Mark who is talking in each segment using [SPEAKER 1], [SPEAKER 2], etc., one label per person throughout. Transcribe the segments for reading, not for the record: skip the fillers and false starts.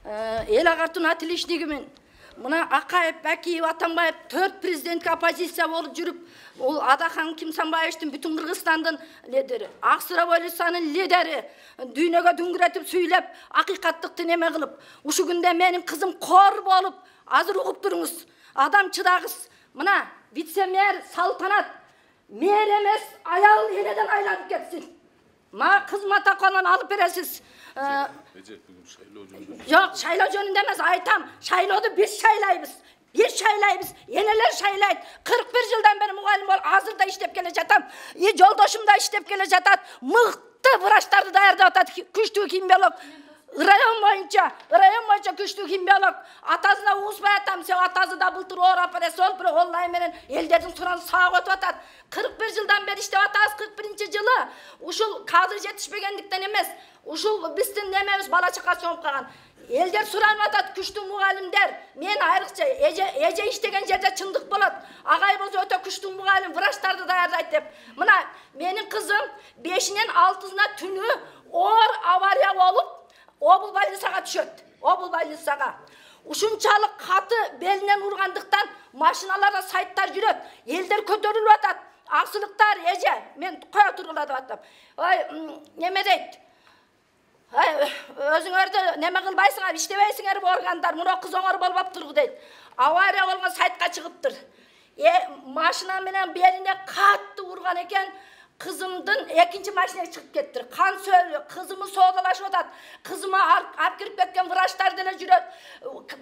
[SPEAKER 1] эл агартуу атилиштигимин. Мына Акаев, Бакиев, Атамбаев 4 президентке оппозиция болуп жүрүп, ол Адахан Кимсанбаевдин бүтүн Кыргызстандын лидери, Аксыра Болисанын лидери дүйнөгө дүңгүрөтүп сүйлөп, акыйкаттыкты неме кылып, ушу күндө менин кызым кор болуп, азыр угуп туруңуз. Адам чыдагыс. Мына вице-мэр Салтанат мэр эмес, аял энеден айланып кетсин. Ма кызмат акынан алып бересиз. Yok, şayloo жөнүндө эмес, айтам, шайлоодо биз шайлайбыз. Биз шайлайбыз, энелер шайлайт. 41 жылдан бери мугалим болуп, азыр да иштеп келе жатам. Жолдошум да иштеп келе жатат. Мыкты врачтарды даярдап атат, күчтүү химиолог. Район боюнча күчтүү химиолог. Атасына угузбай атам, сен атасы да былтыр оор операция болуп, бирок Аллах менен элдердин суранысы саак өтүп атат. 41 жылдан бери иштеп атабыз, 41-жылы. Ушул кадр жетишпегендиктен эмес. Ушул биздин немебиз бала чака чоңуп калган. Элдер суранып атат, күчтүү мугалимдер. Мен айрыкча эже иштеген жерде чындык болот. Агай болсо өтө күчтүү мугалим, врачтарды даярдайт деп. Мына менин кызым 5-нен 6-сына түнү оор авария болуп, обул больницага түшөт. Обул больницага. Ушунчалык каты белинен ургандыктан машиналарда сайттар жүрөт. Элдер көтөрүлүп атат. Аксылыктар эже, мен кое тургула деп атам. Ой, неме дейт? Өзүңөрдү неме кылбайсыңар, иштебейсиңер органдар, мына кыз оңор болуп тургу дейт. Авария болгон сайтка чыгыптыр. Машина менен белине катты урган экен, кызымдын экинчи машинеге чыгып кеттир. Кан сөөлү, кызымы соодалашып атат. Кызыма алып кирип кеткен врачтар деле жүрөт,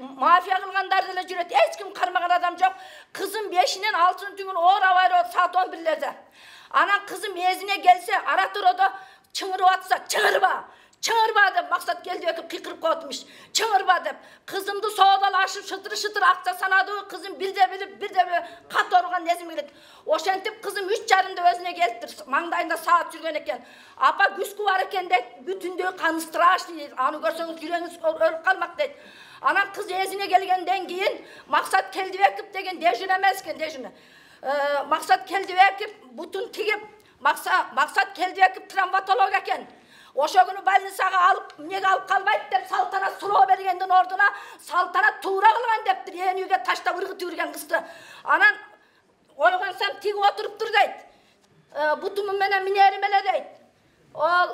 [SPEAKER 1] мафия кылгандар деле жүрөт. Эч ким кармаган адам жок. Кызым 5-нен 6-сына түнү оор авария болуп, саат 11-лерде. Анан кызым эзине келсе, ара туродо чыңырып атса, чыңырба деп Максат Келдибеков кыйкырып коетмиш. Чыңырба деп. Кызымды соодалашып, шытыр акча санады. Кызым бирде кат орган несим келет. Ошентип кызым 3:30-да өзүнө келиптир. Маңдайында саат жүргөн экен. Апа күскү бар экен дейт. Бүтүндөй каны страшный. Аны көрсөңүз жүрөгүңүз өлүп калмак дейт. Анан кыз эзине келгенден кийин Максат Келдибеков деген дежур эмес экен, дежур. Максат Келдибеков бутун тигип, Максат Келдибеков травматолог экен. Ошо күнү больницага алып, эмнеге алып калбайт деп Салтанат суроо бергендин ордуна Салтанат туура кылган дептир, үйгө таштап ыргытып жүргөн кызды. Анан ойгонсам тиги отуруптур дейт. Бутуму менен минерим эле дейт. Ол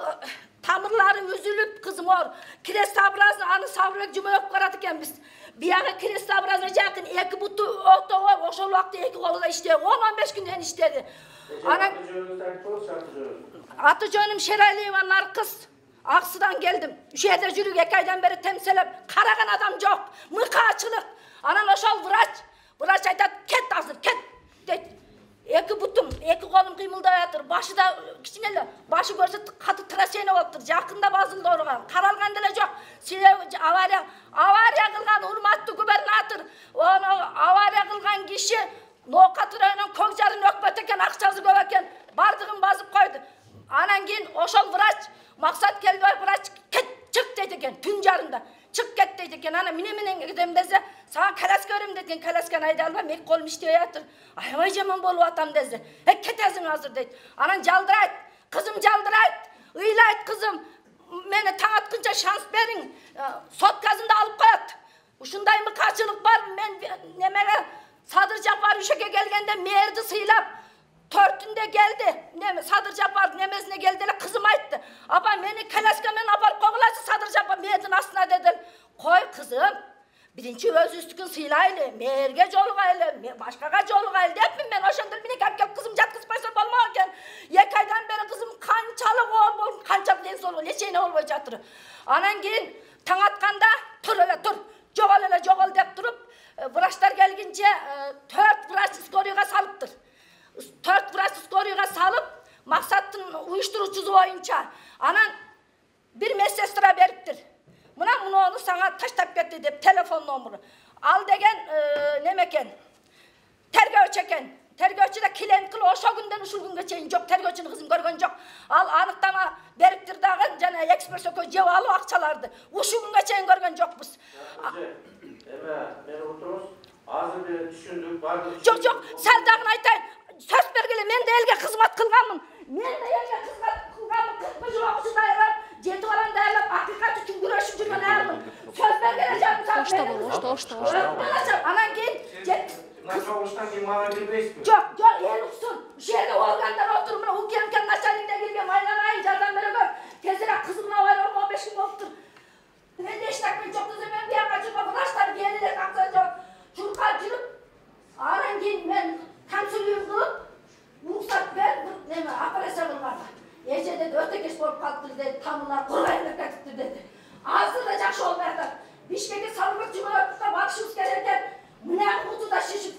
[SPEAKER 1] тамырлары үзүлүп, кызым оор. Крест-образны аны Сабырбек Жумаев карат экенбиз. Биягы крест-образына жакын 2 буту отого ошол убакта 2 колу да иштеп, 10-15 күндөн иштеди. Анан аты жөнүм Шералиева Наркыз. Аксыдан келдим. Ушул жерде жүрүп 2 айдан бери темселеп, караган адам жок. Мыкаачылык. Анан ошол врач айтат, кет азыр, кет дейт. 2 бутум, 2 колум кыймылдай атыр. Башы да кичине эле, башы көрсөт каты трасена болуптур. Жакында базылда урган. Каралган деле жок. Себеби авария кылган урматтуу губернатор, ону авария кылган киши ноокат районунун Көкжарын өкмөт экен, акчасы көп экен. Бардыгын базып койду. Анан кийин ошол врач, Максат Келдибеков врач чык дейт экен, түн жарымда. Чык кет дейт экен. Анан менен кетем десе, сага коляска берем деген, колясканы айда албайм, 2 колум иштебей атыр. Аябай жаман болуп атам десе. Кетесиң азыр дейт. Анан жалдырайт, кызым жалдырайт, ыйлайт кызым. Мени таң атканча шанс бериң. Соткасында алып коет. Ушундай мыкаачылык бар. Мен немеге Садыр Жапар ушеге келгенде мэрди сыйлап 4-түндө келди. Садыр Жапар немесине келди эле, кызым айтты. Апа, мени коляска менен апарып койгулачы Садыр Жапар мэрдин астына деди. Кой кызым, биринчи өзүбүздүкүн сыйлайлы, мэрге жолугайлы, башкага жолугайлы депмин мен. Ошондо мени келип кызым жаткызбайса болмок экен. 2 айдан бери кызым канчалык оор болуп, канчалык ден соолугу эчейине болбой жатыр. Анан кийин таң атканда тур, жогол деп туруп, врачтар келгинче 4 врач скорыйга салыптыр. 4 врач скорыйга салып, Максаттын уюштуруучусу боюнча. Анан бир медсестра бериптир. Муну сага таштап кетти деп телефон номеру. Ал деген неме экен? Тергөөчү экен. Тергөөчү да клиент кылып ошо күндөн ушул күнгө чейин жок, тергөөчүнүн кызын көргөн жок. Ал аныктама бериптир дагы, жана экспертке жеп алып акчаларды. Ушул күнгө чейин көргөн жокпуз.
[SPEAKER 2] Мен отурубуз, азыр бир түшүндүк, бардык.
[SPEAKER 1] Жок, сал дагы айтайын. Сөз бергиле, мен де элге кызмат кылганмын. Мен де элге кызмат кылганмын. 40 жыл окушу даярлап, 7 баланы даярлап, акыйкат үчүн күрөшүп жүргөн аялмын. Сөз бергиле.
[SPEAKER 3] Oşta bol, oşta.
[SPEAKER 1] Anan gel.
[SPEAKER 2] Nasıl oluştan ki bana girmeyiz mi?
[SPEAKER 1] Yok, el uçsun. Bu şehirde organlar oturumuna, uken naçalıkta girmeyeyim, aylanayın, candan beri gör. Tezire kızımla var, 15 gün oldu. Ben de işte çok güzel, ben bir yana çıkma, bıraşlar geldiler, kalkacak. Çurka cürüp, anan gelin, ben temsiliyim kılıp, ruhsat ver, neyme, operasyon var. Ece dedi, ötekeş bolup kalktır dedi, tamırlar, kurayla katıktır dedi. Ağzıracak şu olmayanlar. Bişkek'e sarılık cumhuriyetinde bakışımız gelirken, Münevin kutuda şişip